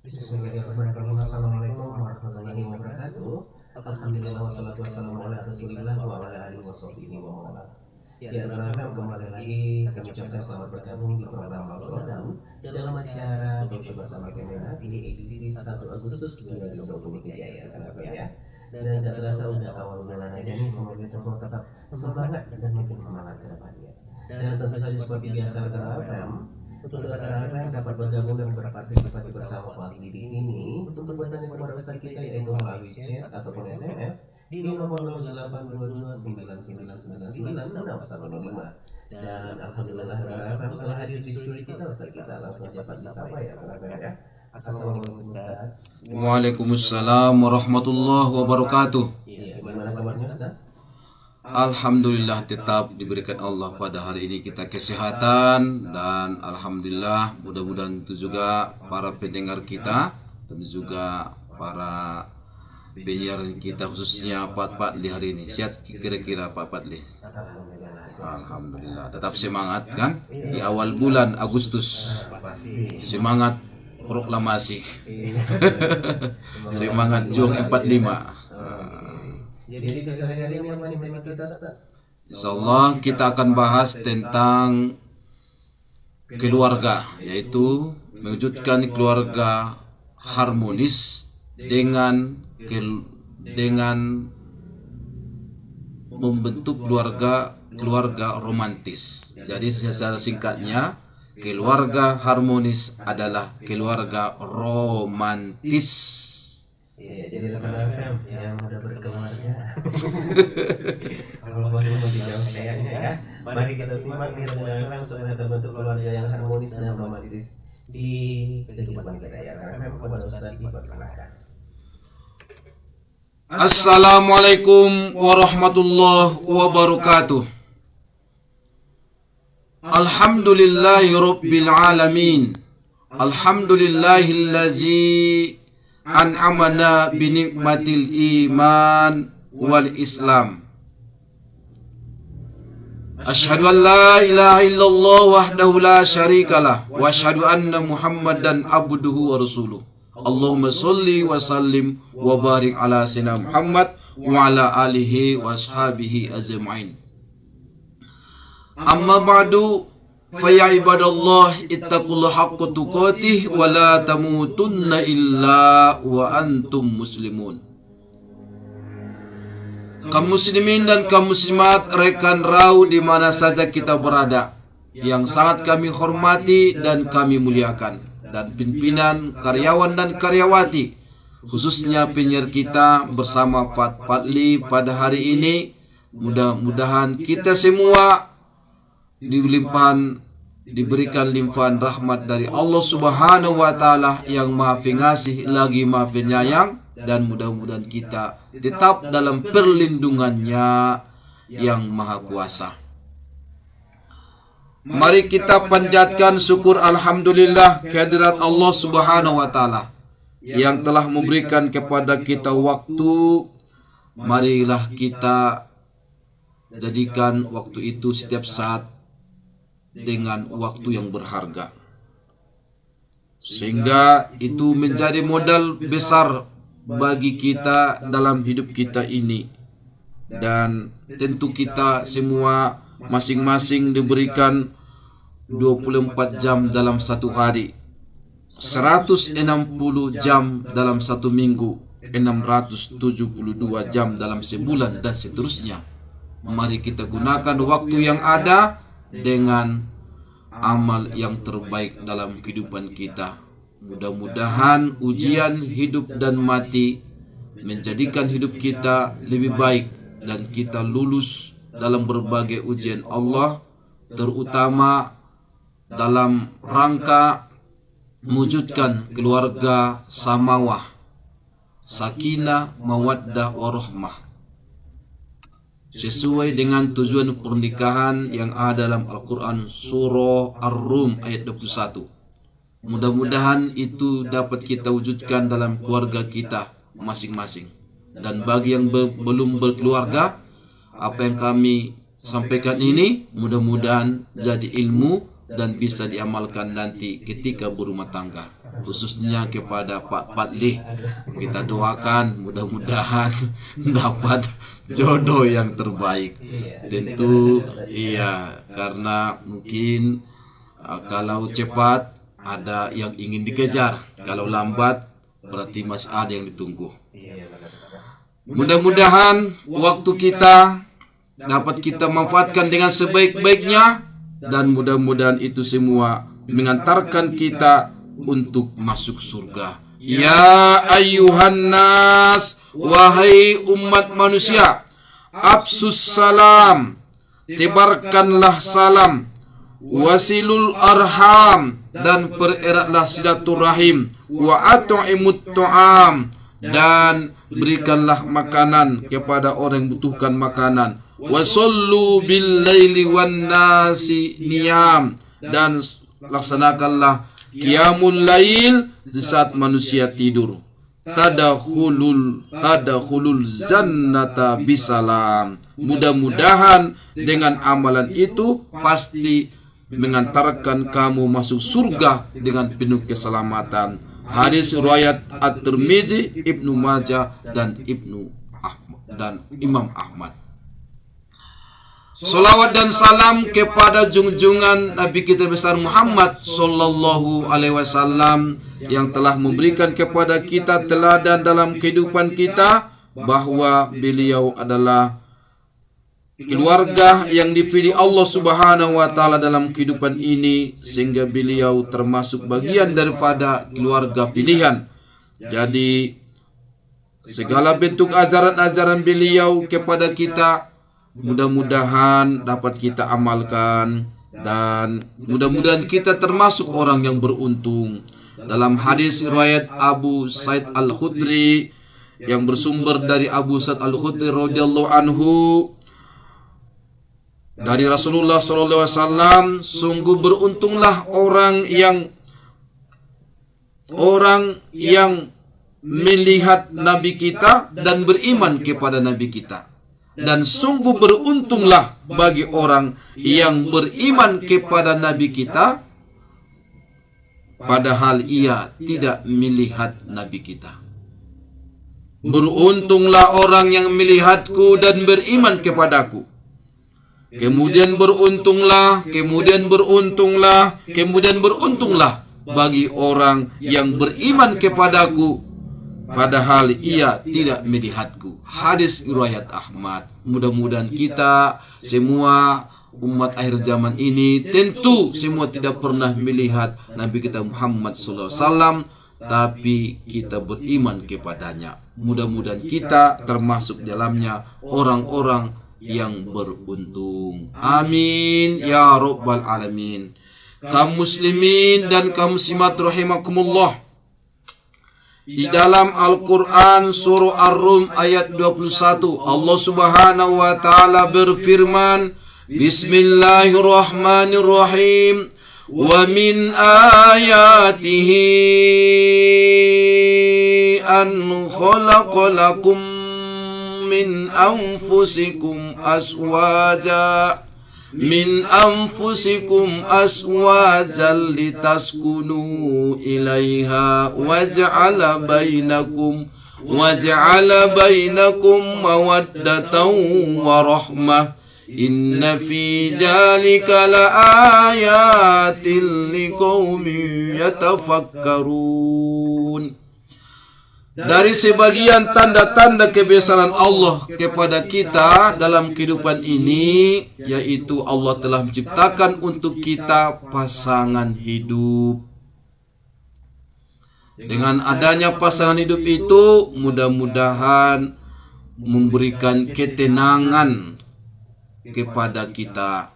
Bismillahirrahmanirrahim. Assalamualaikum warahmatullahi wabarakatuh. Alhamdulillah wassalatu wassalamu ala rasulillah wa ala alihi washabbihi wa mawala. Ya, dalam kembali lagi kami ucapkan selamat bergabung di program Al-Qur'an dalam acara Talkshow bersama Kemenat di edisi 1 Agustus 2023 ya, ya. Dan tak terasa udah awal bulan aja nih, semoga kita semua tetap semangat dan makin semangat ke depannya. Dan tentu saja seperti biasa rekan FM, untuk rekan-rekan yang dapat bergabung dan berpartisipasi bersama kami di sini untuk bertanya kepada Ustaz kita yaitu melalui chat ataupun SMS di nomor 082299990605. Dan alhamdulillah rekan-rekan telah hadir di studio kita Ustaz kita, langsung dapat disapa ya rekan-rekan ya. Assalamualaikum Ustaz. Waalaikumsalam warahmatullahi wabarakatuh. Iya, gimana kabarnya Ustaz? Alhamdulillah tetap diberikan Allah pada hari ini kita kesehatan, dan alhamdulillah mudah-mudahan itu juga para pendengar kita dan juga para penyiar kita khususnya Pak Padli hari ini. Sehat kira-kira Pak Padli? Alhamdulillah. Tetap semangat kan? Di awal bulan Agustus. Semangat proklamasi. Semangat juang 45. Jadi sehari-hari ini apa nih tema kita Ustaz? Insyaallah kita akan bahas tentang keluarga, yaitu mewujudkan keluarga harmonis dengan membentuk keluarga romantis. Jadi secara singkatnya, keluarga harmonis adalah keluarga romantis. Iya, jadi rekan FM yang udah berkeluarga. Kalau mau dijawab kayaknya ya, mari kita simak nih rekan FM supaya terbentuk keluarga yang harmonis dan romantis di kehidupan kita ya. Rekan FM kepada Ustaz dipersilakan. Assalamualaikum warahmatullahi wabarakatuh. Alhamdulillahirabbil alamin. Alhamdulillahillazi an'amana binikmatil iman wal islam. Asyhadu an la ilaha illallah wahdahu la syarikalah wa asyhadu anna Muhammadan abduhu wa rasuluh. Allahumma sholli wa sallim wa barik ala sayyidina Muhammad wa ala alihi wa ashabihi ajma'in. Amma ba'du, faya ibadallah ittaqullaha haqqa tuqatih wa la tamutunna illa wa antum muslimun. Kaum muslimin dan kaum muslimat, rekan rau di mana saja kita berada, yang sangat kami hormati dan kami muliakan, dan pimpinan, karyawan dan karyawati, khususnya penyiar kita bersama Pak Padli pada hari ini, mudah-mudahan kita semua diberikan limpahan rahmat dari Allah Subhanahu wa taala yang Maha Pengasih lagi Maha Penyayang, dan mudah-mudahan kita tetap dalam perlindungannya yang Maha Kuasa. Mari kita panjatkan syukur alhamdulillah kehadirat Allah Subhanahu wa taala yang telah memberikan kepada kita waktu. Marilah kita jadikan waktu itu setiap saat dengan waktu yang berharga, sehingga itu menjadi modal besar bagi kita dalam hidup kita ini. Dan tentu kita semua masing-masing diberikan 24 jam dalam satu hari, 160 jam dalam satu minggu, 672 jam dalam sebulan, dan seterusnya. Mari kita gunakan waktu yang ada dengan amal yang terbaik dalam kehidupan kita. Mudah-mudahan ujian hidup dan mati menjadikan hidup kita lebih baik, dan kita lulus dalam berbagai ujian Allah, terutama dalam rangka mewujudkan keluarga samawah, sakinah, mawaddah, warahmah, sesuai dengan tujuan pernikahan yang ada dalam Al-Quran Surah Ar-Rum ayat 21. Mudah-mudahan itu dapat kita wujudkan dalam keluarga kita masing-masing. Dan bagi yang belum berkeluarga, apa yang kami sampaikan ini mudah-mudahan jadi ilmu dan bisa diamalkan nanti ketika berumah tangga, khususnya kepada Pak Padli. Kita doakan mudah-mudahan dapat jodoh yang terbaik. Tentu iya, karena mungkin kalau cepat ada yang ingin dikejar, kalau lambat berarti masih ada yang ditunggu. Mudah-mudahan waktu kita dapat kita manfaatkan dengan sebaik-baiknya, dan mudah-mudahan itu semua mengantarkan kita untuk masuk surga. Ya ayyuhan nas, wahai umat manusia, afsus salam, tebarkanlah salam, wasilul arham, dan pereratlah silaturahim, wa at'imut ta'am, dan berikanlah makanan kepada orang yang membutuhkan makanan, wasallu bil laili wan nasi niyam, dan laksanakanlah qiyamul lail di saat manusia tidur. Tadkhulul jannata bisalam. Mudah-mudahan dengan amalan itu pasti mengantarkan kamu masuk surga dengan penuh keselamatan. Hadis riwayat At-Tirmizi, Ibnu Majah, dan Imam Ahmad. Salawat dan salam kepada junjungan Nabi kita besar Muhammad sallallahu alaihi wasallam yang telah memberikan kepada kita teladan dalam kehidupan kita, bahwa beliau adalah keluarga yang dipilih Allah Subhanahu wa taala dalam kehidupan ini, sehingga beliau termasuk bagian daripada keluarga pilihan. Jadi segala bentuk ajaran-ajaran beliau kepada kita mudah-mudahan dapat kita amalkan, dan mudah-mudahan kita termasuk orang yang beruntung. Dalam hadis riwayat Abu Sa'id Al-Khudri yang bersumber dari Abu Sa'id Al-Khudri radhiyallahu anhu dari Rasulullah sallallahu alaihi wasallam, sungguh beruntunglah orang yang melihat Nabi kita dan beriman kepada Nabi kita. Dan sungguh beruntunglah bagi orang yang beriman kepada Nabi kita padahal ia tidak melihat Nabi kita. Beruntunglah orang yang melihatku dan beriman kepadaku. Kemudian beruntunglah bagi orang yang beriman kepadaku padahal ia tidak melihatku. Hadis riwayat Ahmad. Mudah-mudahan kita semua umat akhir zaman ini tentu semua tidak pernah melihat Nabi kita Muhammad SAW, tapi kita beriman kepadanya. Mudah-mudahan kita termasuk dalamnya orang-orang yang beruntung. Amin ya rabbal alamin. Kaum muslimin dan kaum muslimat rahimakumullah. Di dalam Al-Quran surah Ar-Rum ayat 21, Allah Subhanahu wa ta'ala berfirman, Bismillahirrahmanirrahim, wa min ayatihi an khalaqalakum min anfusikum aswajan litaskunu ilaiha waj'ala bainakum mawaddatan wa rahmah inna fi dzalika laayatin liqaumin yatafakkarun. Dari sebagian tanda-tanda kebesaran Allah kepada kita dalam kehidupan ini, yaitu Allah telah menciptakan untuk kita pasangan hidup. Dengan adanya pasangan hidup itu, mudah-mudahan memberikan ketenangan kepada kita.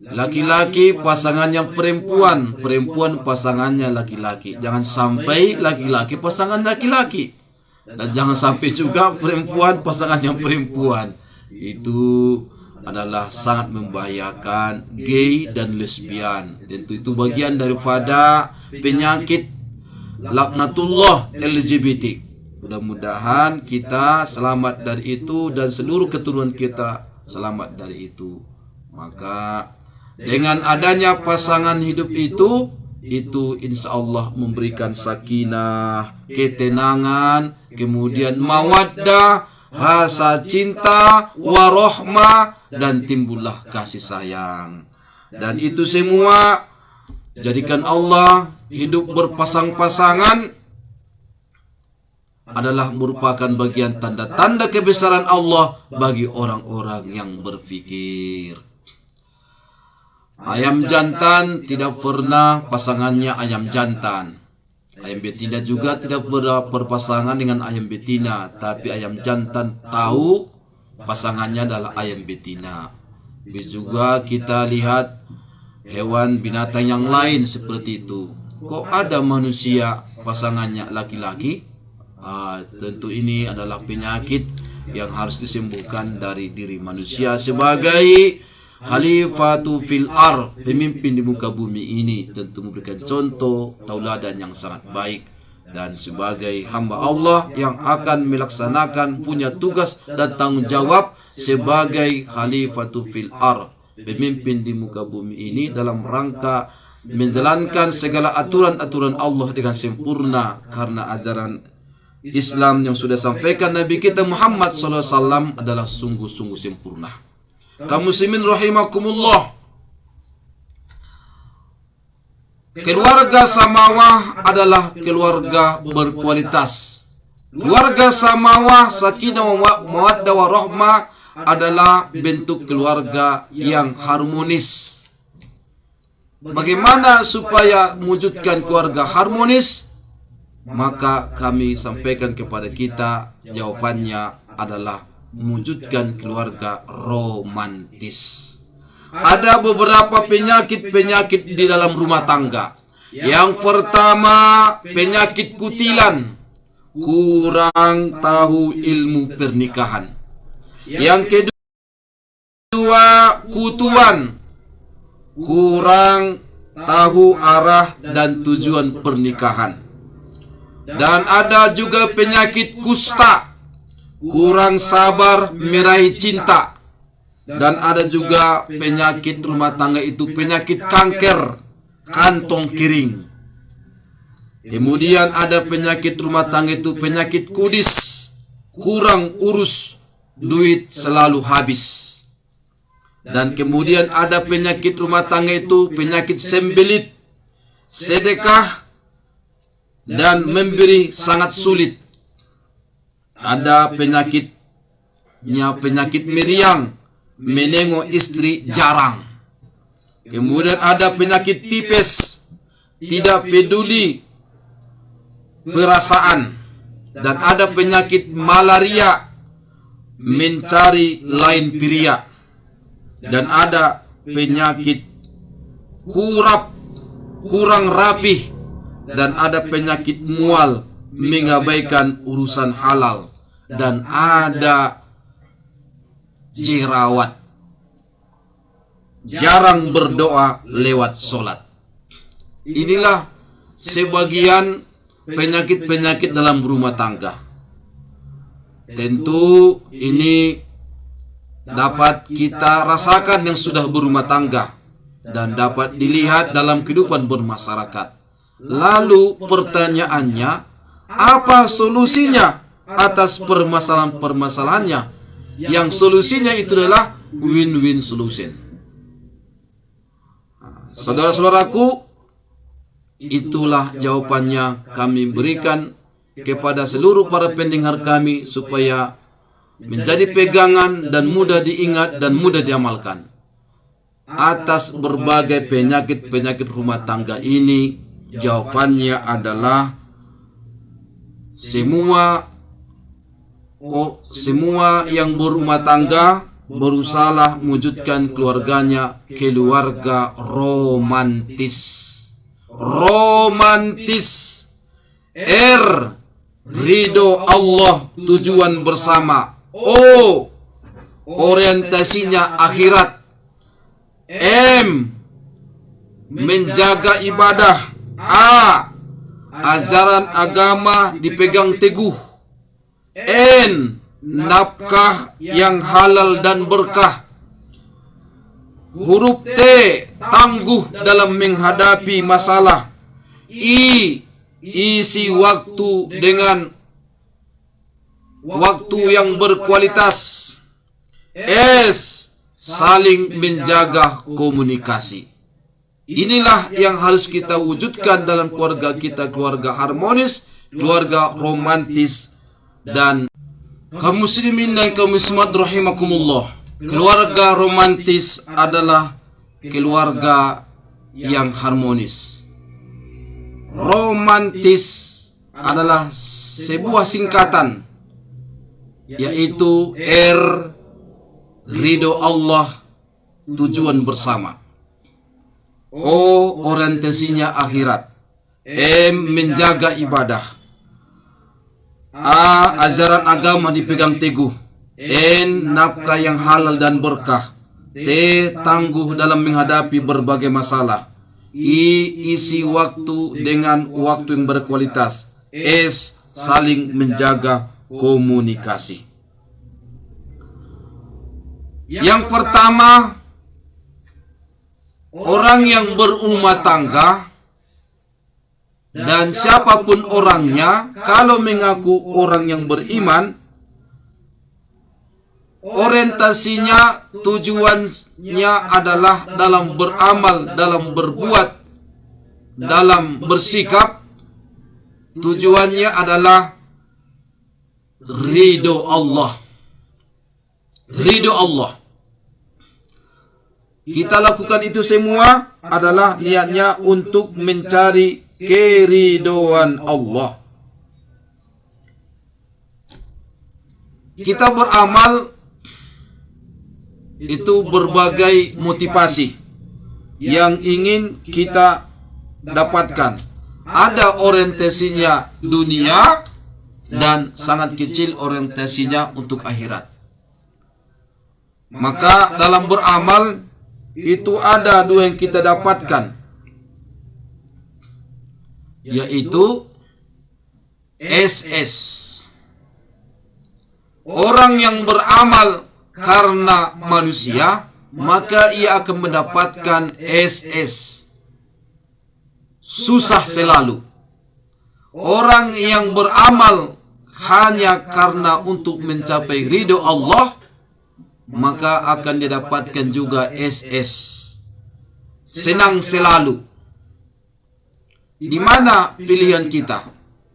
Laki-laki pasangannya perempuan, perempuan pasangannya laki-laki. Jangan sampai laki-laki pasangan laki-laki, dan jangan sampai juga perempuan pasangannya perempuan. Itu adalah sangat membahayakan gay dan lesbian. Tentu itu bagian daripada penyakit laknatullah LGBT. Mudah-mudahan kita selamat dari itu dan seluruh keturunan kita selamat dari itu. Maka Dengan adanya pasangan hidup itu insya Allah memberikan sakinah, ketenangan, kemudian mawaddah, rasa cinta, warohmah, dan timbullah kasih sayang. Dan itu semua jadikan Allah hidup berpasang-pasangan adalah merupakan bagian tanda-tanda kebesaran Allah bagi orang-orang yang berfikir. Ayam jantan tidak pernah pasangannya ayam jantan. Ayam betina juga tidak berpasangan dengan ayam betina, tapi ayam jantan tahu pasangannya adalah ayam betina. Begitu juga kita lihat hewan binatang yang lain seperti itu. Kok ada manusia pasangannya laki-laki? Tentu ini adalah penyakit yang harus disembuhkan dari diri manusia sebagai Khalifatu fil ar, pemimpin di muka bumi ini, tentu memberikan contoh tauladan yang sangat baik, dan sebagai hamba Allah yang akan melaksanakan punya tugas dan tanggung jawab sebagai Khalifatu fil ar, pemimpin di muka bumi ini dalam rangka menjalankan segala aturan-aturan Allah dengan sempurna, karena ajaran Islam yang sudah sampaikan Nabi kita Muhammad SAW adalah sungguh-sungguh sempurna. Kaum muslimin rahimakumullah, keluarga Samawah adalah keluarga berkualitas. Keluarga Samawah, sakinah mawaddah warahmah adalah bentuk keluarga yang harmonis. Bagaimana supaya mewujudkan keluarga harmonis? Maka kami sampaikan kepada kita, jawabannya adalah mewujudkan keluarga romantis. Ada beberapa penyakit-penyakit di dalam rumah tangga. Yang pertama, penyakit kutilan, kurang tahu ilmu pernikahan. Yang kedua, kutuan, kurang tahu arah dan tujuan pernikahan. Dan ada juga penyakit kusta, kurang sabar meraih cinta. Dan ada juga penyakit rumah tangga itu penyakit kanker, kantong kering. Kemudian ada penyakit rumah tangga itu penyakit kudis, kurang urus, duit selalu habis. Dan kemudian ada penyakit rumah tangga itu penyakit sembelit, sedekah dan memberi sangat sulit. Ada penyakitnya penyakit meriang, menengok istri jarang. Kemudian ada penyakit tipes, tidak peduli perasaan. Dan ada penyakit malaria, mencari lain pria. Dan ada penyakit kurap, kurang rapih. Dan ada penyakit mual, mengabaikan urusan halal. Dan ada jerawat, jarang berdoa lewat sholat. Inilah sebagian penyakit-penyakit dalam rumah tangga. Tentu ini dapat kita rasakan yang sudah berumah tangga dan dapat dilihat dalam kehidupan bermasyarakat. Lalu pertanyaannya, apa solusinya atas permasalahan-permasalahannya? Yang solusinya itu adalah win-win solution. Saudara-saudaraku, itulah jawabannya kami berikan kepada seluruh para pendengar kami supaya menjadi pegangan dan mudah diingat dan mudah diamalkan. Atas berbagai penyakit-penyakit rumah tangga ini, jawabannya adalah semua yang berumah tangga berusaha mewujudkan keluarganya keluarga romantis. Romantis. Ridho Allah, tujuan bersama. O, orientasinya akhirat. M, menjaga ibadah. A, ajaran agama dipegang teguh. N, nafkah yang halal dan berkah. Huruf T, tangguh dalam menghadapi masalah. I, isi waktu dengan waktu yang berkualitas. S, saling menjaga komunikasi. Inilah yang harus kita wujudkan dalam keluarga kita, keluarga harmonis, keluarga romantis. Dan kaum muslimin dan kaum muslimat rahimakumullah, keluarga romantis adalah keluarga yang harmonis. Romantis adalah sebuah singkatan, yaitu R, ridho Allah, tujuan bersama. O, orientasinya akhirat. M, menjaga ibadah. A, ajaran agama dipegang teguh. N, nafkah yang halal dan berkah. T, tangguh dalam menghadapi berbagai masalah. I, isi waktu dengan waktu yang berkualitas. S, saling menjaga komunikasi. Yang pertama, orang yang berumah tangga dan siapapun orangnya, kalau mengaku orang yang beriman, orientasinya, tujuannya adalah dalam beramal, dalam berbuat, dalam bersikap. Tujuannya adalah ridho Allah. Ridho Allah. Kita lakukan itu semua adalah niatnya untuk mencari keridhoan Allah. Kita beramal itu berbagai motivasi yang ingin kita dapatkan. Ada orientasinya dunia dan sangat kecil orientasinya untuk akhirat. Maka dalam beramal itu ada dua yang kita dapatkan, yaitu SS. Orang yang beramal karena manusia, maka ia akan mendapatkan SS. Susah selalu. Orang yang beramal hanya karena untuk mencapai ridho Allah, maka akan didapatkan juga SS. Senang selalu. Di mana pilihan kita?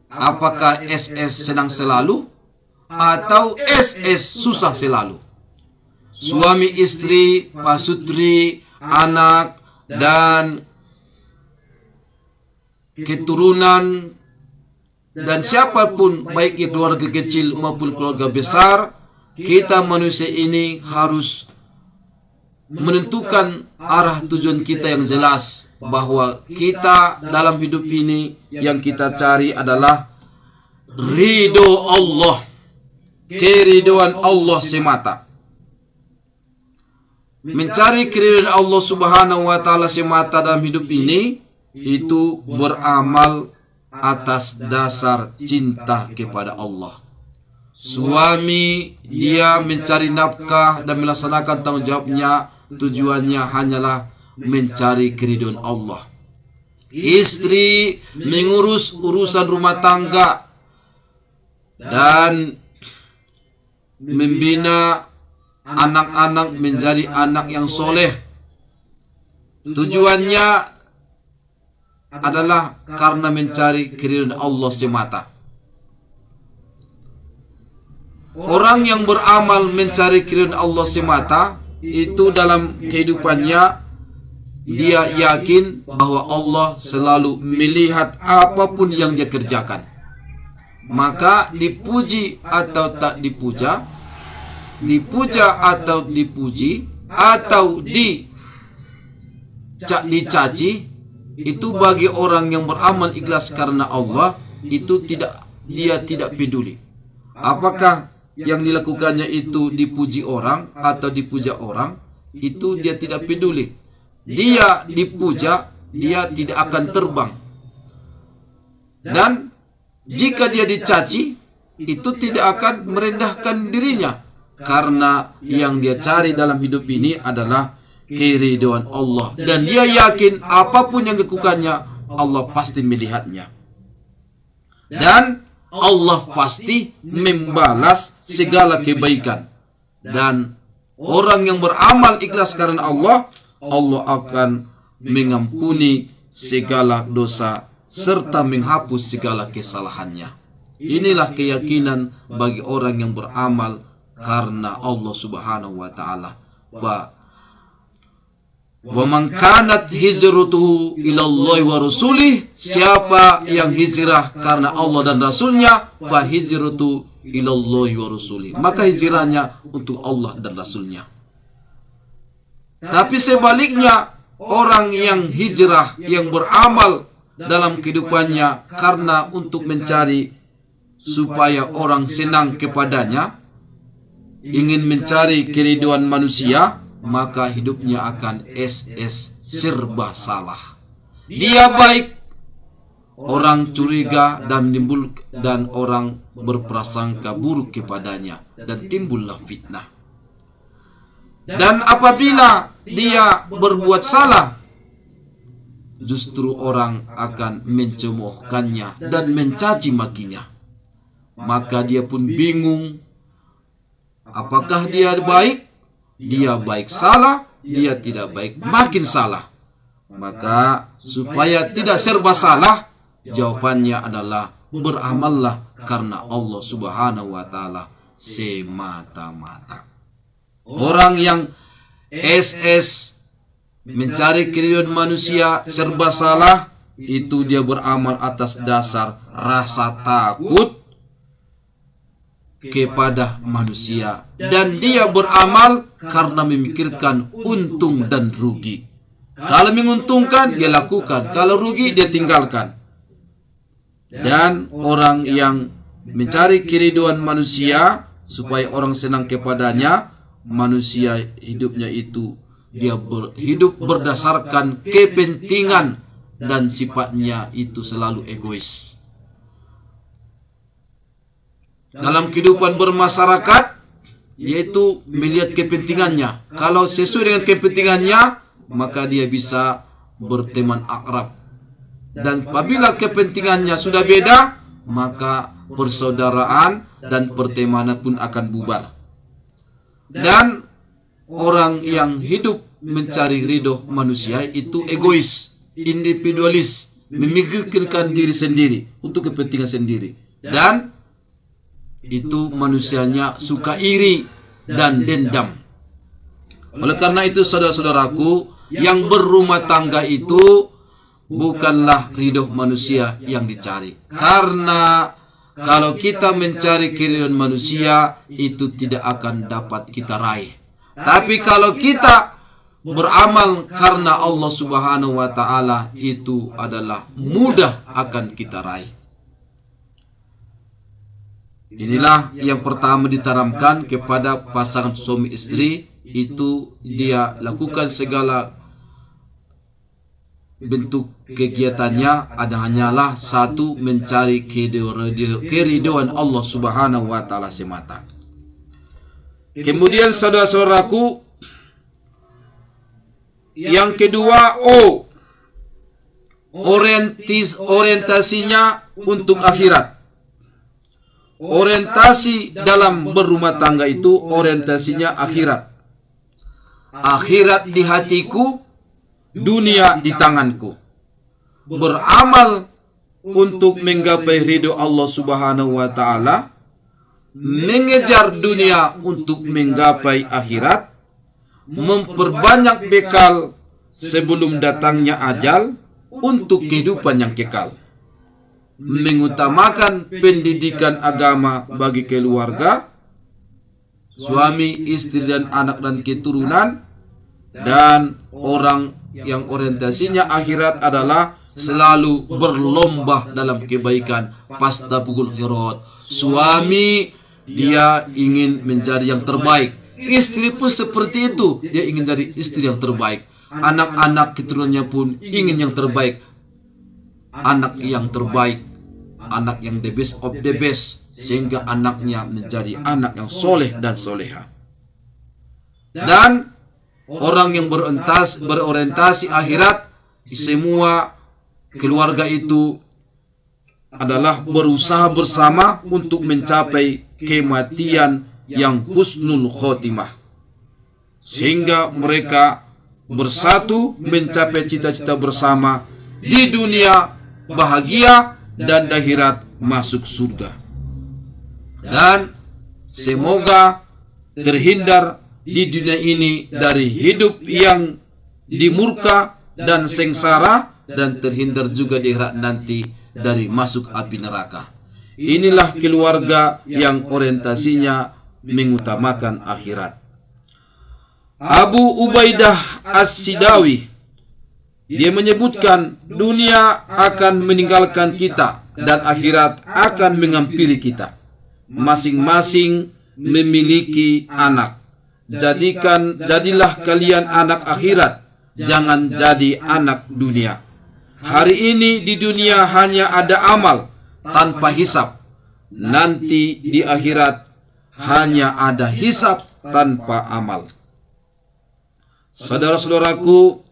Apakah SS senang selalu atau SS susah selalu? Suami istri, pasutri, anak, dan keturunan, dan siapapun, baik keluarga kecil maupun keluarga besar, kita manusia ini harus menentukan arah tujuan kita yang jelas, bahwa kita dalam hidup ini yang kita cari adalah ridho Allah, keridhoan Allah semata. Mencari keridhaan Allah Subhanahu wa taala semata dalam hidup ini itu beramal atas dasar cinta kepada Allah. Suami dia mencari nafkah dan melaksanakan tanggung jawabnya, tujuannya hanyalah mencari keridhaan Allah. Istri mengurus urusan rumah tangga dan membina anak-anak menjadi anak yang soleh. Tujuannya adalah karena mencari keridhaan Allah semata. Orang yang beramal mencari keridhaan Allah semata, itu dalam kehidupannya dia yakin bahwa Allah selalu melihat apapun yang dia kerjakan. Maka dipuji atau tak dipuja, dipuja atau dipuji, atau dicaci, itu bagi orang yang beramal ikhlas karena Allah, itu dia tidak peduli. Apakah yang dilakukannya itu dipuji orang atau dipuja orang, itu dia tidak peduli. Dia dipuja, dia tidak akan terbang. Dan jika dia dicaci, itu tidak akan merendahkan dirinya, karena yang dia cari dalam hidup ini adalah keridhaan Allah, dan dia yakin apapun yang dilakukannya Allah pasti melihatnya, dan Allah pasti membalas segala kebaikan. Dan orang yang beramal ikhlas karena Allah, Allah akan mengampuni segala dosa serta menghapus segala kesalahannya. Inilah keyakinan bagi orang yang beramal karena Allah Subhanahu wa taala. Wa man kanat hijratuhu ilallahi wa rasulih, siapa yang hijrah karena Allah dan Rasulnya, fa hijratu ilallahi wa rasulih, maka hijrahnya untuk Allah dan Rasulnya. Tapi sebaliknya, orang yang hijrah, yang beramal dalam kehidupannya karena untuk mencari supaya orang senang kepadanya, ingin mencari keridhaan manusia, maka hidupnya akan serba salah. Dia baik, orang curiga dan orang berprasangka buruk kepadanya, dan timbullah fitnah. Dan apabila dia berbuat salah, justru orang akan mencemoohkannya dan mencaci makinya. Maka dia pun bingung, apakah dia baik? Dia baik salah, dia tidak baik makin salah. Maka supaya tidak serba salah, jawabannya adalah beramallah karena Allah Subhanahu wa taala semata-mata. Orang yang mencari keridhaan manusia serba salah, itu dia beramal atas dasar rasa takut kepada manusia, dan dia beramal karena memikirkan untung dan rugi. Kalau menguntungkan dia lakukan, kalau rugi dia tinggalkan. Dan orang yang mencari keridhaan manusia supaya orang senang kepadanya, manusia hidupnya itu dia hidup berdasarkan kepentingan dan sifatnya itu selalu egois. Dalam kehidupan bermasyarakat, yaitu melihat kepentingannya. Kalau sesuai dengan kepentingannya, maka dia bisa berteman akrab. Dan apabila kepentingannya sudah beda, maka persaudaraan dan pertemanan pun akan bubar. Dan orang yang hidup mencari ridho manusia itu egois, individualis, memikirkan diri sendiri untuk kepentingan sendiri. Dan itu manusianya suka iri dan dendam. Oleh karena itu, saudara-saudaraku, yang berumah tangga itu bukanlah ridho manusia yang dicari. Karena kalau kita mencari keridhaan manusia, itu tidak akan dapat kita raih. Tapi kalau kita beramal karena Allah Subhanahu wa taala, itu adalah mudah akan kita raih. Inilah yang pertama ditanamkan kepada pasangan suami istri, itu dia lakukan segala bentuk kegiatannya hanyalah satu, mencari keridhaan Allah Subhanahu wa taala semata. Kemudian saudara-saudaraku, yang kedua, orientasinya untuk akhirat. Orientasi dalam berumah tangga itu orientasinya akhirat. Akhirat di hatiku, dunia di tanganku. Beramal untuk menggapai ridho Allah Subhanahu wa taala, mengejar dunia untuk menggapai akhirat, memperbanyak bekal sebelum datangnya ajal untuk kehidupan yang kekal. Mengutamakan pendidikan agama bagi keluarga, suami, istri, dan anak dan keturunan. Dan orang yang orientasinya akhirat adalah selalu berlomba dalam kebaikan, fastabqul khairat. Suami dia ingin menjadi yang terbaik, istri pun seperti itu, dia ingin jadi istri yang terbaik. Anak-anak keturunannya pun ingin yang terbaik, anak yang terbaik, anak yang the best of the best, sehingga anaknya menjadi anak yang soleh dan soleha. Dan orang yang berorientasi akhirat, semua keluarga itu adalah berusaha bersama untuk mencapai kematian yang husnul khotimah, sehingga mereka bersatu mencapai cita-cita bersama di dunia bahagia dan di akhirat masuk surga. Dan semoga terhindar di dunia ini dari hidup yang dimurka dan sengsara, dan terhindar juga di akhirat nanti dari masuk api neraka. Inilah keluarga yang orientasinya mengutamakan akhirat. Abu Ubaidah As-Sidawi, dia menyebutkan dunia akan meninggalkan kita dan akhirat akan menghampiri kita. Masing-masing memiliki anak. Jadilah kalian anak akhirat, jangan jadi anak dunia. Hari ini di dunia hanya ada amal tanpa hisab. Nanti di akhirat hanya ada hisab tanpa amal. Saudara-saudaraku,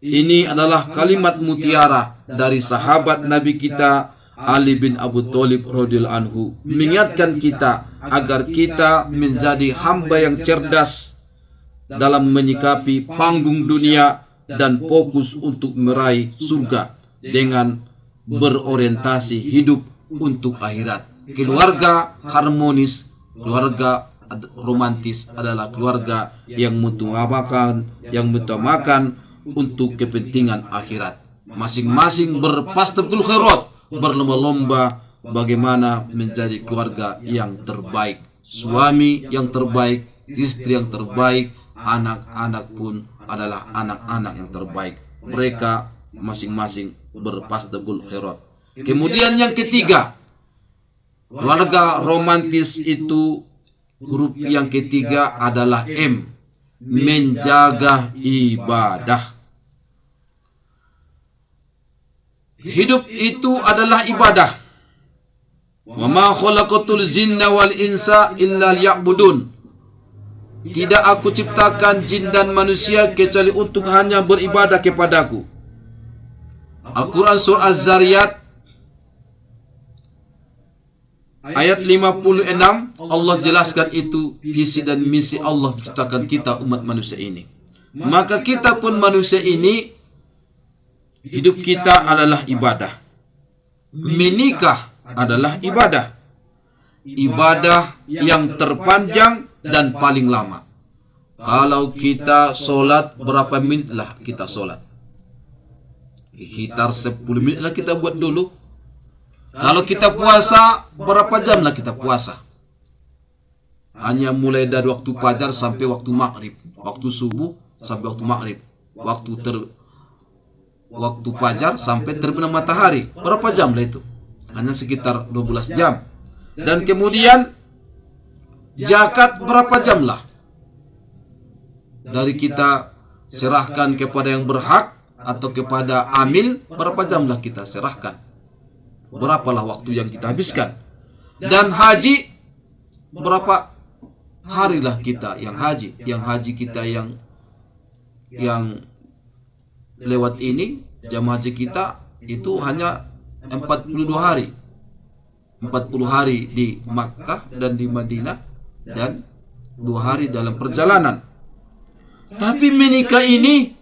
ini adalah kalimat mutiara dari sahabat Nabi kita Ali bin Abu Thalib radhiyallahu anhu, mengingatkan kita agar kita menjadi hamba yang cerdas dalam menyikapi panggung dunia dan fokus untuk meraih surga dengan berorientasi hidup untuk akhirat. Keluarga harmonis, keluarga romantis adalah keluarga yang mengutamakan untuk kepentingan akhirat. Masing-masing berfastabiqul khairat, berlomba-lomba bagaimana menjadi keluarga yang terbaik, suami yang terbaik, istri yang terbaik, anak-anak pun adalah anak-anak yang terbaik. Mereka masing-masing berfastabiqul khairat. Kemudian yang ketiga, keluarga romantis itu huruf yang ketiga adalah M, menjaga ibadah. Hidup itu adalah ibadah. Wa ma khalaqatul jinna wal insa illa liya'budun. Tidak aku ciptakan jin dan manusia kecuali untuk hanya beribadah kepadaku. Al-Quran surah Az-Zariyat ayat 56, Allah jelaskan itu visi dan misi Allah menciptakan kita umat manusia ini. Maka kita pun manusia ini, hidup kita adalah ibadah. Menikah adalah ibadah. Ibadah yang terpanjang dan paling lama. Kalau kita sholat, berapa menit lah kita sholat? Sekitar 10 menit lah kita buat dulu. Kalau kita puasa, berapa jam lah kita puasa? Hanya mulai dari waktu fajar sampai waktu maghrib, waktu subuh sampai waktu maghrib, waktu fajar sampai terbenam matahari. Berapa jam lah itu? Hanya sekitar 12 jam. Dan kemudian zakat berapa jam lah? Dari kita serahkan kepada yang berhak atau kepada amil, berapa jam lah kita serahkan? Berapalah waktu yang kita habiskan? Dan haji, berapa hari lah kita yang haji? Yang haji kita yang lewat ini, jam haji kita itu hanya 42 hari. 40 hari di Makkah dan di Madinah, dan 2 hari dalam perjalanan. Tapi menikah ini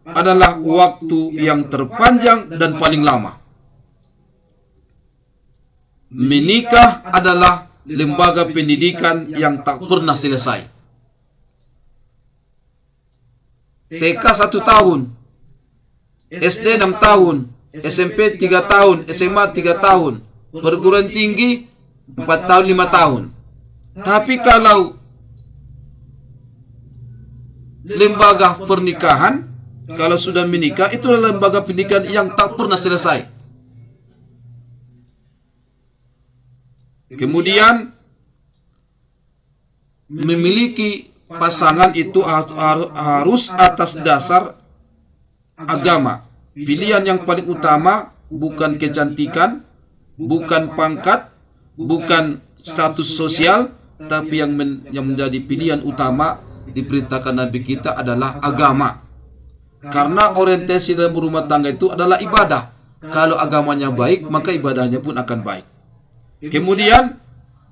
adalah waktu yang terpanjang dan paling lama. Menikah adalah lembaga pendidikan yang tak pernah selesai. TK 1 tahun, SD 6 tahun, SMP 3 tahun, SMA 3 tahun, perguruan tinggi 4 tahun, 5 tahun. Tapi kalau lembaga pernikahan, kalau sudah menikah, itu adalah lembaga pendidikan yang tak pernah selesai. Kemudian memiliki pasangan itu harus atas dasar agama. Pilihan yang paling utama bukan kecantikan, bukan pangkat, bukan status sosial, tapi yang menjadi pilihan utama diperintahkan Nabi kita adalah agama. Karena orientasi dalam berumah tangga itu adalah ibadah. Kalau agamanya baik, maka ibadahnya pun akan baik. Kemudian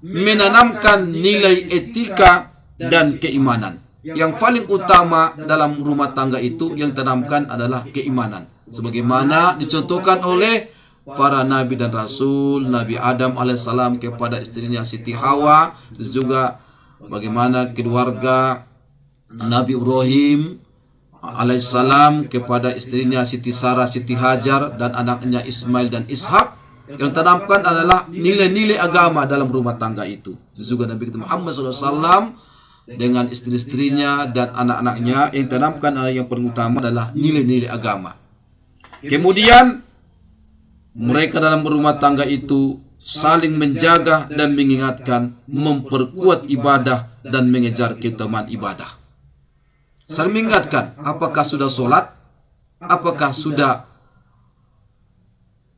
menanamkan nilai etika dan keimanan. Yang paling utama dalam rumah tangga itu yang tanamkan adalah keimanan. Sebagaimana dicontohkan oleh para nabi dan rasul, Nabi Adam alaihissalam kepada istrinya Siti Hawa, itu juga bagaimana keluarga Nabi Ibrahim alaihissalam kepada istrinya Siti Sarah, Siti Hajar, dan anaknya Ismail dan Ishak. Yang tanamkan adalah nilai-nilai agama dalam rumah tangga itu. Juga Nabi kita Muhammad SAW dengan istri-istrinya dan anak-anaknya yang tanamkan yang paling utama adalah nilai-nilai agama. Kemudian mereka dalam berumah tangga itu saling menjaga dan mengingatkan, memperkuat ibadah dan mengejar keutamaan ibadah. Saling mengingatkan, apakah sudah sholat, apakah sudah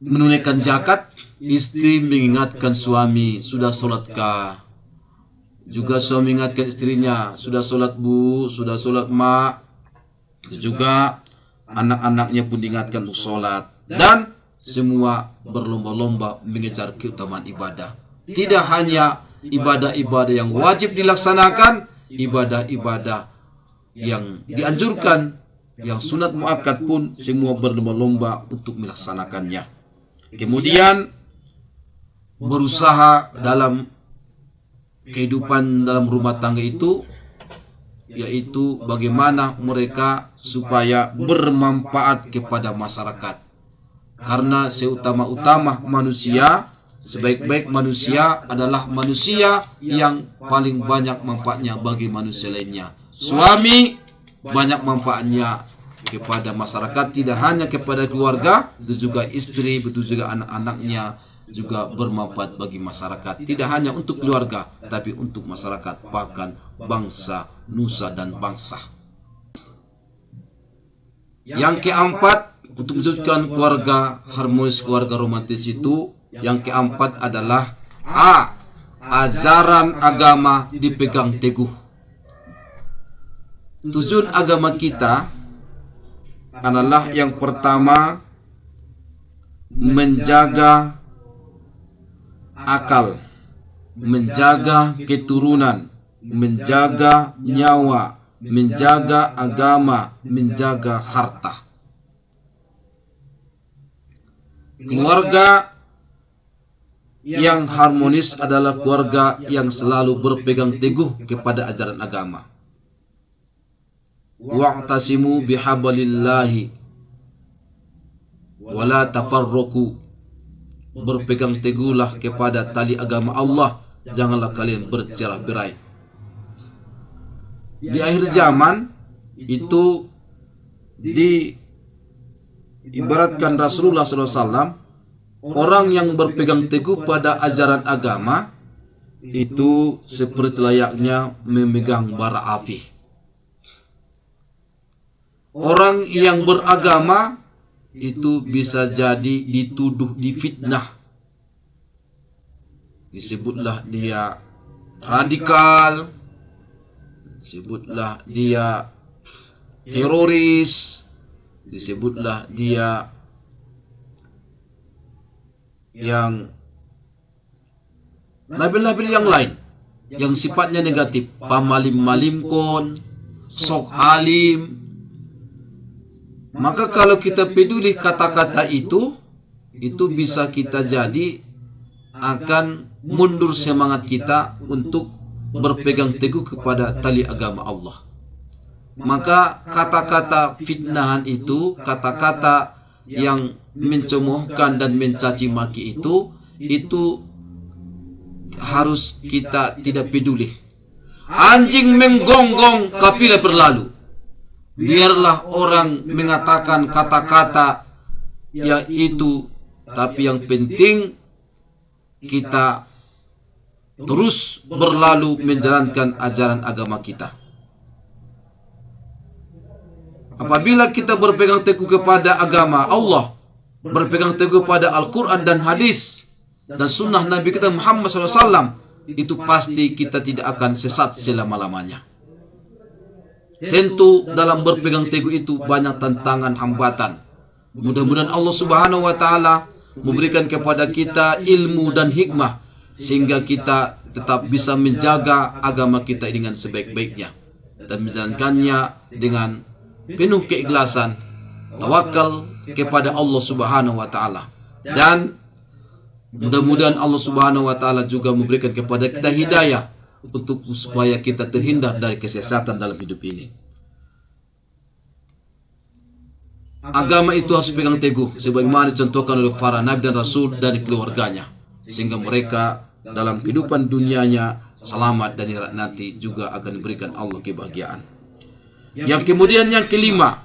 menunaikan zakat. Istri mengingatkan suami, sudah sholatkah? Juga suami mengingatkan istrinya, sudah sholat bu, sudah sholat mak. Itu juga anak-anaknya pun diingatkan untuk sholat. Dan semua berlomba-lomba mengejar keutamaan ibadah. Tidak hanya ibadah-ibadah yang wajib dilaksanakan, ibadah-ibadah yang dianjurkan, yang sunat muakkad pun semua berlomba-lomba untuk melaksanakannya. Kemudian berusaha dalam kehidupan dalam rumah tangga itu, yaitu bagaimana mereka supaya bermanfaat kepada masyarakat. Karena seutama-utama manusia, sebaik-baik manusia adalah manusia yang paling banyak manfaatnya bagi manusia lainnya. Suami banyak manfaatnya kepada masyarakat, tidak hanya kepada keluarga, itu juga istri, betul juga anak-anaknya juga bermanfaat bagi masyarakat. Tidak hanya untuk keluarga, tapi untuk masyarakat, bahkan bangsa, nusa dan bangsa. Yang keempat, untuk mewujudkan keluarga harmonis, keluarga romantis itu, yang keempat adalah ajaran agama dipegang teguh. Tujuan agama kita adalah yang pertama menjaga akal, menjaga keturunan, menjaga nyawa, menjaga agama, menjaga harta. Keluarga yang harmonis adalah keluarga yang selalu berpegang teguh kepada ajaran agama. Wa'tasimu bihablillahi wa la tafarraqu. Berpegang teguhlah kepada tali agama Allah, janganlah kalian bercerai-berai. Di akhir zaman itu diibaratkan Rasulullah SAW, orang yang berpegang teguh pada ajaran agama itu seperti layaknya memegang bara api. Orang yang beragama itu bisa jadi dituduh, difitnah. Disebutlah dia radikal, disebutlah dia teroris, disebutlah dia yang label-label yang lain yang sifatnya negatif, pamalim-malimkon, sok alim. Maka kalau kita peduli kata-kata itu bisa kita jadi akan mundur semangat kita untuk berpegang teguh kepada tali agama Allah. Maka kata-kata fitnahan itu, kata-kata yang mencemoohkan dan mencaci maki itu harus kita tidak peduli. Anjing menggonggong kafilah berlalu. Biarlah orang mengatakan kata-kata yang itu, tapi yang penting kita terus berlalu menjalankan ajaran agama kita. Apabila kita berpegang teguh kepada agama Allah, berpegang teguh pada Al-Quran dan hadis dan sunnah Nabi kita Muhammad SAW, itu pasti kita tidak akan sesat selama-lamanya. Tentu dalam berpegang teguh itu banyak tantangan, hambatan. Mudah-mudahan Allah Subhanahu wa taala memberikan kepada kita ilmu dan hikmah sehingga kita tetap bisa menjaga agama kita dengan sebaik-baiknya dan menjalankannya dengan penuh keikhlasan, tawakal kepada Allah Subhanahu wa taala. Dan mudah-mudahan Allah Subhanahu wa taala juga memberikan kepada kita hidayah untuk supaya kita terhindar dari kesesatan dalam hidup ini. Agama itu harus pegang teguh sebagaimana dicontohkan oleh para nabi dan rasul dan keluarganya, sehingga mereka dalam kehidupan dunianya selamat dan nanti juga akan diberikan Allah kebahagiaan. Yang kemudian yang kelima,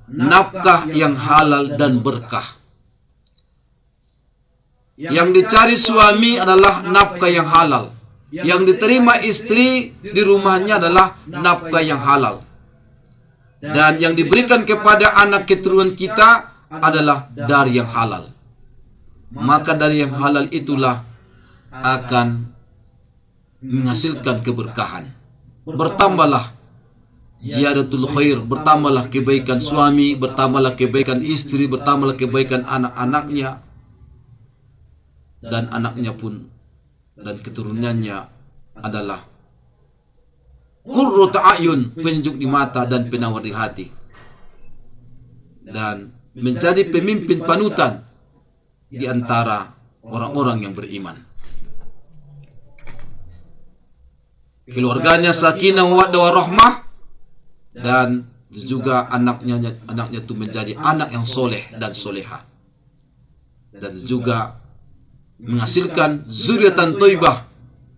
nafkah yang halal dan berkah. Yang dicari suami adalah nafkah yang halal. Yang diterima istri di rumahnya adalah nafkah yang halal. Dan yang diberikan kepada anak keturunan kita adalah dari yang halal. Maka dari yang halal itulah akan menghasilkan keberkahan. Bertambahlah ziyadatul khair, bertambahlah kebaikan suami, bertambahlah kebaikan istri, bertambahlah kebaikan anak-anaknya, dan anaknya pun dan keturunannya adalah qurratu a'yun, penyejuk di mata dan penawar di hati, dan menjadi pemimpin panutan di antara orang-orang yang beriman. Keluarganya sakinah mawaddah warahmah, dan juga anaknya itu menjadi anak yang soleh dan soleha, dan juga menghasilkan zuriatan thayyibah,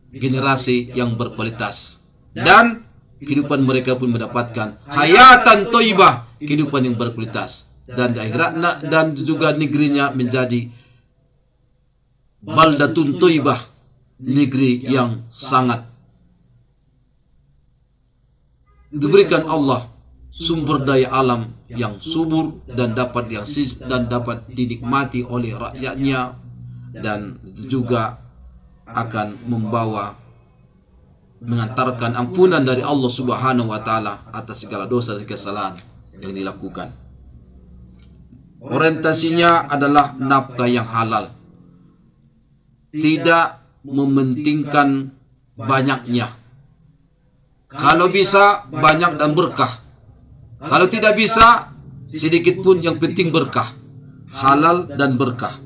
generasi yang berkualitas, dan kehidupan mereka pun mendapatkan hayatan thayyibah, kehidupan yang berkualitas, dan di akhirat dan juga negerinya menjadi baldatun thayyibah, negeri yang sangat diberikan Allah sumber daya alam yang subur dan dapat dinikmati oleh rakyatnya, dan juga akan mengantarkan ampunan dari Allah Subhanahu wa taala atas segala dosa dan kesalahan yang dilakukan. Orientasinya adalah nafkah yang halal. Tidak mementingkan banyaknya. Kalau bisa banyak dan berkah. Kalau tidak bisa sedikit pun, yang penting berkah. Halal dan berkah.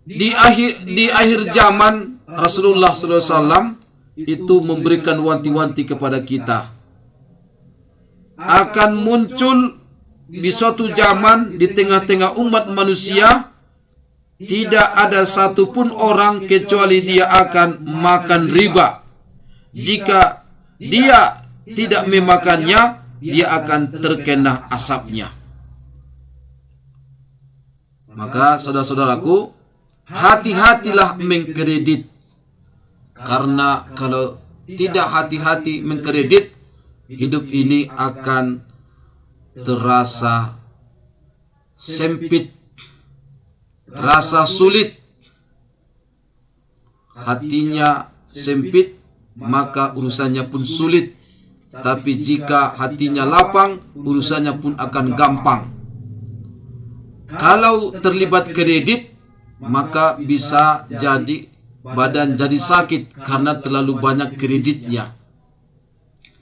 Di akhir zaman Rasulullah SAW itu memberikan wanti-wanti kepada kita. Akan muncul di suatu zaman di tengah-tengah umat manusia, tidak ada satupun orang kecuali dia akan makan riba. Jika dia tidak memakannya, dia akan terkena asapnya. Maka saudara-saudaraku, hati-hatilah mengkredit. Karena kalau tidak hati-hati mengkredit, hidup ini akan terasa sempit, terasa sulit. Hatinya sempit, maka urusannya pun sulit. Tapi jika hatinya lapang, urusannya pun akan gampang. Kalau terlibat kredit, maka bisa jadi badan jadi sakit karena terlalu banyak kreditnya.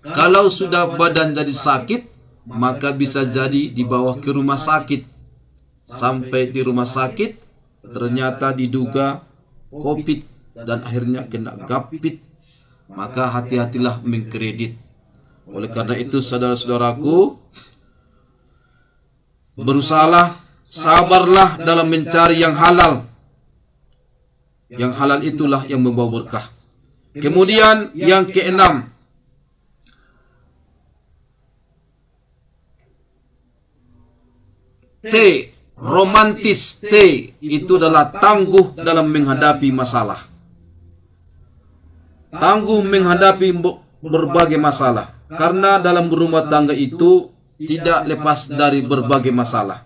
Kalau sudah badan jadi sakit, maka bisa jadi dibawa ke rumah sakit. Sampai di rumah sakit, ternyata diduga COVID dan akhirnya kena gapit. Maka hati-hatilah mengkredit. Oleh karena itu, saudara-saudaraku, berusahalah, sabarlah dalam mencari yang halal. Yang halal itulah yang membawa berkah. Kemudian yang keenam, romantis itu adalah tangguh dalam menghadapi masalah. Tangguh menghadapi berbagai masalah. Karena dalam berumah tangga itu tidak lepas dari berbagai masalah.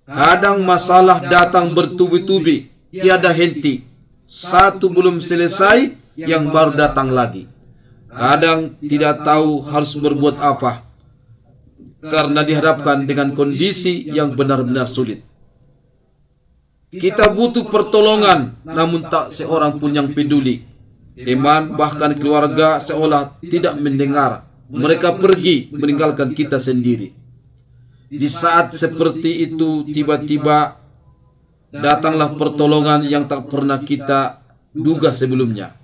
Kadang masalah datang bertubi-tubi, tiada henti. Satu belum selesai, yang baru datang lagi. kadang tidak tahu harus berbuat apa karena dihadapkan dengan kondisi yang benar-benar sulit. Kita butuh pertolongan, namun tak seorang pun yang peduli. Teman bahkan keluarga seolah tidak mendengar. Mereka pergi meninggalkan kita sendiri. Di saat seperti itu tiba-tiba datanglah pertolongan yang tak pernah kita duga sebelumnya.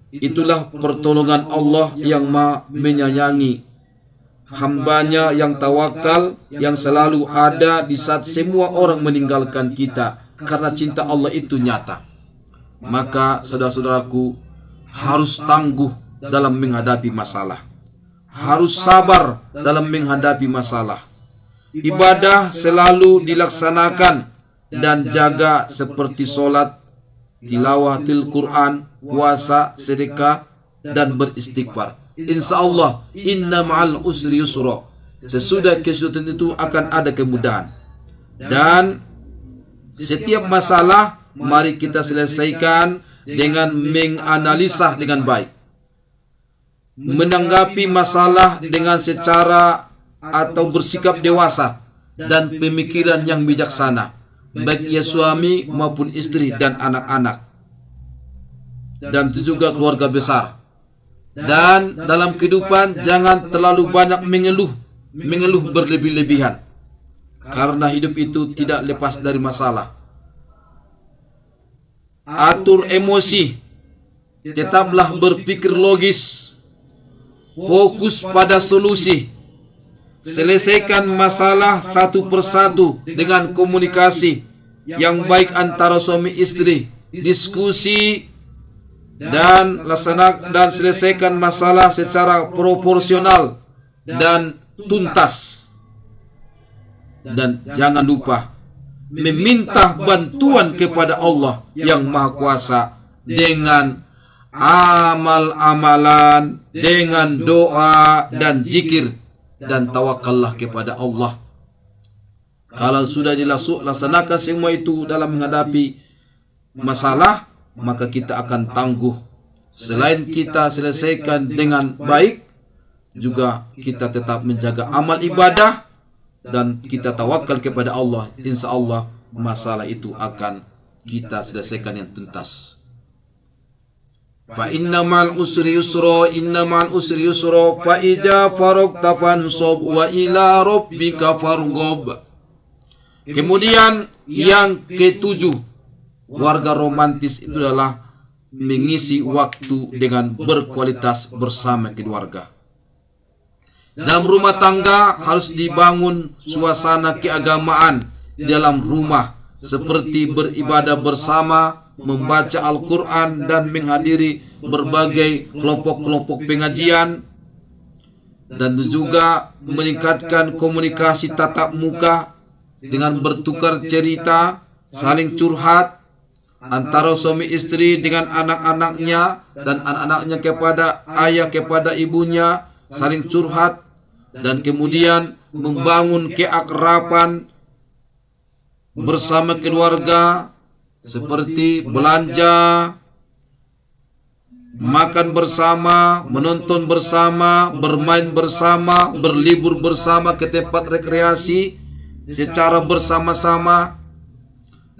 Itulah pertolongan Allah yang Maha menyayangi hambanya yang tawakal, yang selalu ada di saat semua orang meninggalkan kita, karena cinta Allah itu nyata. Maka saudara-saudaraku harus tangguh dalam menghadapi masalah, harus sabar dalam menghadapi masalah. Ibadah selalu dilaksanakan dan jaga seperti sholat, tilawatil Quran, puasa, sedekah, dan beristighfar. Insya Allah, inna ma'al usri yusra. Sesudah kesulitan itu akan ada kemudahan. Dan setiap masalah mari kita selesaikan dengan menganalisa dengan baik. Menanggapi masalah dengan secara atau bersikap dewasa dan pemikiran yang bijaksana, baik ia suami maupun istri dan anak-anak, dan juga keluarga besar. Dan dalam kehidupan jangan terlalu banyak mengeluh berlebih-lebihan, karena hidup itu tidak lepas dari masalah. Atur emosi, tetaplah berpikir logis, fokus pada solusi. Selesaikan masalah satu persatu dengan komunikasi yang baik antara suami istri, diskusi dan selesaikan masalah secara proporsional dan tuntas. Dan jangan lupa meminta bantuan kepada Allah yang Maha Kuasa dengan amal-amalan, dengan doa dan zikir, dan tawakallah kepada Allah. Kalau sudah dilaksanakan semua itu dalam menghadapi masalah, maka kita akan tangguh. Selain kita selesaikan dengan baik, juga kita tetap menjaga amal ibadah dan kita tawakal kepada Allah. Insya Allah masalah itu akan kita selesaikan yang tuntas. Fa inna ma'al usri yusra, inna ma'al usri yusra, fa ija faragta fansab wa ila rabbika farghab. Kemudian yang ketujuh, warga romantis itu adalah mengisi waktu dengan berkualitas bersama keluarga. Dalam rumah tangga harus dibangun suasana keagamaan dalam rumah, seperti beribadah bersama, membaca Al-Quran, dan menghadiri berbagai kelompok-kelompok pengajian, dan juga meningkatkan komunikasi tatap muka dengan bertukar cerita, saling curhat antara suami istri dengan anak-anaknya, dan anak-anaknya kepada ayah, kepada ibunya, saling curhat, dan kemudian membangun keakraban bersama keluarga, seperti belanja, makan bersama, menonton bersama, bermain bersama, berlibur bersama ke tempat rekreasi secara bersama-sama,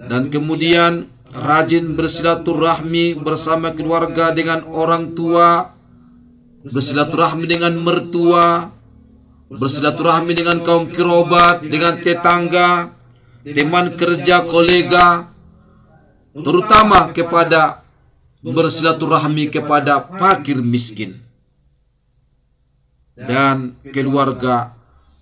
dan kemudian rajin bersilaturahmi bersama keluarga dengan orang tua, bersilaturahmi dengan mertua, bersilaturahmi dengan kaum kerabat, dengan tetangga, teman kerja, kolega, terutama kepada bersilaturahmi kepada fakir miskin. Dan keluarga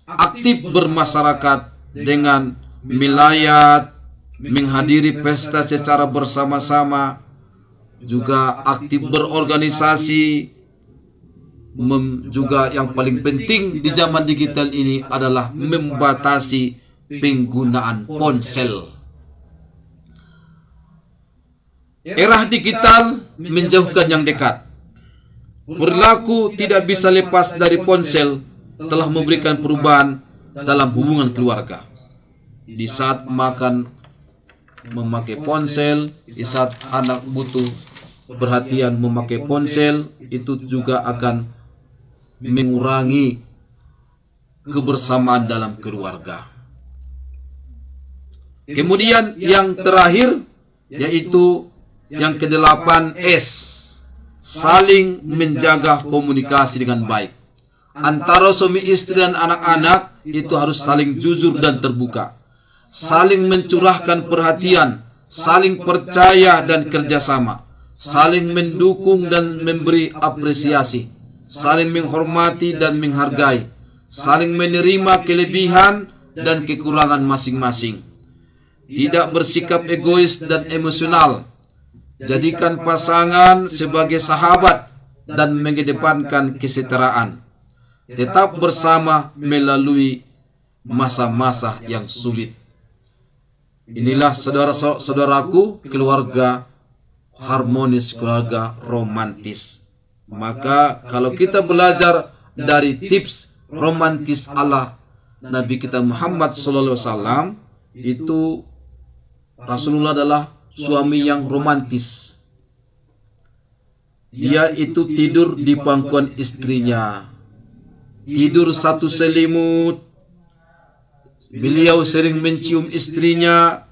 aktif bermasyarakat dengan melayat, menghadiri pesta secara bersama-sama, juga aktif berorganisasi. Juga yang paling penting di zaman digital ini adalah membatasi penggunaan ponsel. Era digital menjauhkan yang dekat. Perilaku tidak bisa lepas dari ponsel telah memberikan perubahan dalam hubungan keluarga. Di saat makan memakai ponsel, di saat anak butuh perhatian memakai ponsel, itu juga akan mengurangi kebersamaan dalam keluarga. Kemudian yang terakhir, yaitu yang ke-8 S, saling menjaga komunikasi dengan baik. Antara suami istri dan anak-anak itu harus saling jujur dan terbuka, saling mencurahkan perhatian, saling percaya dan kerjasama, saling mendukung dan memberi apresiasi, saling menghormati dan menghargai, saling menerima kelebihan dan kekurangan masing-masing. Tidak bersikap egois dan emosional. Jadikan pasangan sebagai sahabat dan mengedepankan kesetaraan. Tetap bersama melalui masa-masa yang sulit. Inilah saudara-saudaraku, keluarga harmonis, keluarga romantis. Maka kalau kita belajar dari tips romantis ala Nabi kita Muhammad SAW, itu Rasulullah adalah suami yang romantis. Dia itu tidur di pangkuan istrinya, tidur satu selimut. Beliau sering mencium istrinya,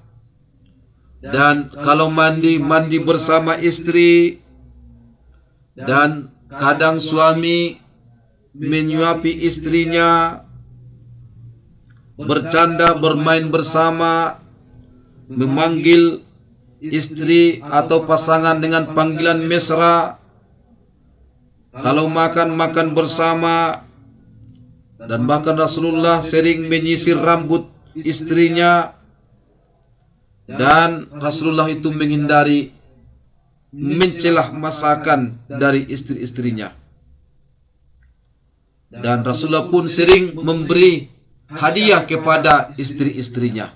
dan kalau mandi bersama istri. Dan kadang suami menyuapi istrinya, bercanda, bermain bersama, memanggil istri atau pasangan dengan panggilan mesra. Kalau makan bersama. Dan bahkan Rasulullah sering menyisir rambut istrinya, dan Rasulullah itu menghindari mencelah masakan dari istri-istrinya. Dan Rasulullah pun sering memberi hadiah kepada istri-istrinya.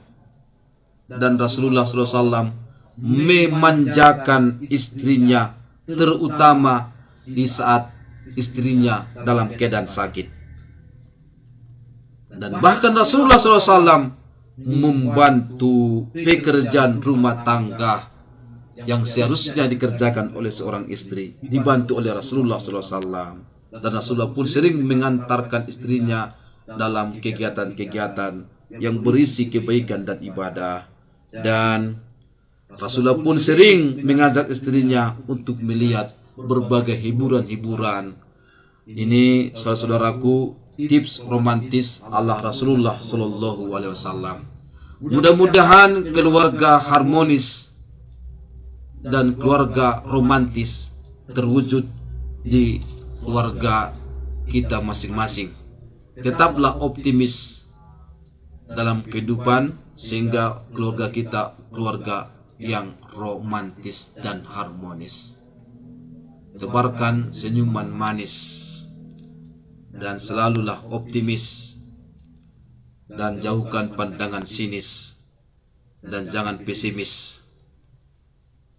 Dan Rasulullah SAW memanjakan istrinya, terutama di saat istrinya dalam keadaan sakit. Dan bahkan Rasulullah SAW membantu pekerjaan rumah tangga yang seharusnya dikerjakan oleh seorang istri, dibantu oleh Rasulullah SAW. Dan Rasulullah pun sering mengantarkan istrinya dalam kegiatan-kegiatan yang berisi kebaikan dan ibadah. Dan Rasulullah pun sering mengajak istrinya untuk melihat berbagai hiburan-hiburan. Ini saudaraku, tips romantis ala Rasulullah SAW. Mudah-mudahan keluarga harmonis dan keluarga romantis terwujud di keluarga kita masing-masing. Tetaplah optimis dalam kehidupan sehingga keluarga kita keluarga yang romantis dan harmonis. Tebarkan senyuman manis dan selalulah optimis, dan jauhkan pandangan sinis dan jangan pesimis.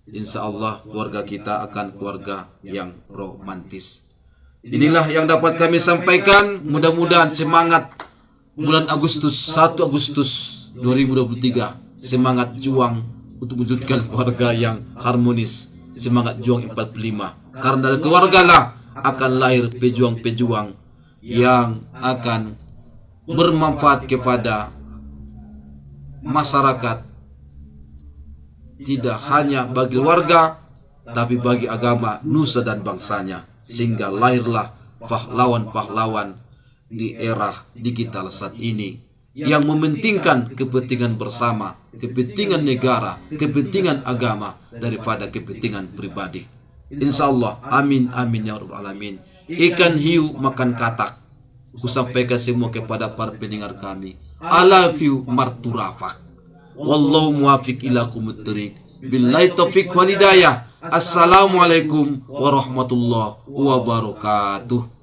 Insya Allah keluarga kita akan keluarga yang romantis. Inilah yang dapat kami sampaikan. Mudah-mudahan semangat bulan Agustus, 1 Agustus 2023, semangat juang untuk wujudkan keluarga yang harmonis, semangat juang 45. Karena dari keluarga lah akan lahir pejuang-pejuang yang akan bermanfaat kepada masyarakat, tidak hanya bagi warga, tapi bagi agama, nusa dan bangsanya. Sehingga lahirlah pahlawan-pahlawan di era digital saat ini yang mementingkan kepentingan bersama, kepentingan negara, kepentingan agama daripada kepentingan pribadi. Insya Allah, amin amin ya rabbal alamin. Ikan hiu makan katak. Kusampaikan semua kepada para pendengar kami. I love you marturafak. Wallahu muwafiq ila aqwamit thoriq. Billahi taufiq wal hidayah. Assalamualaikum warahmatullahi wabarakatuh.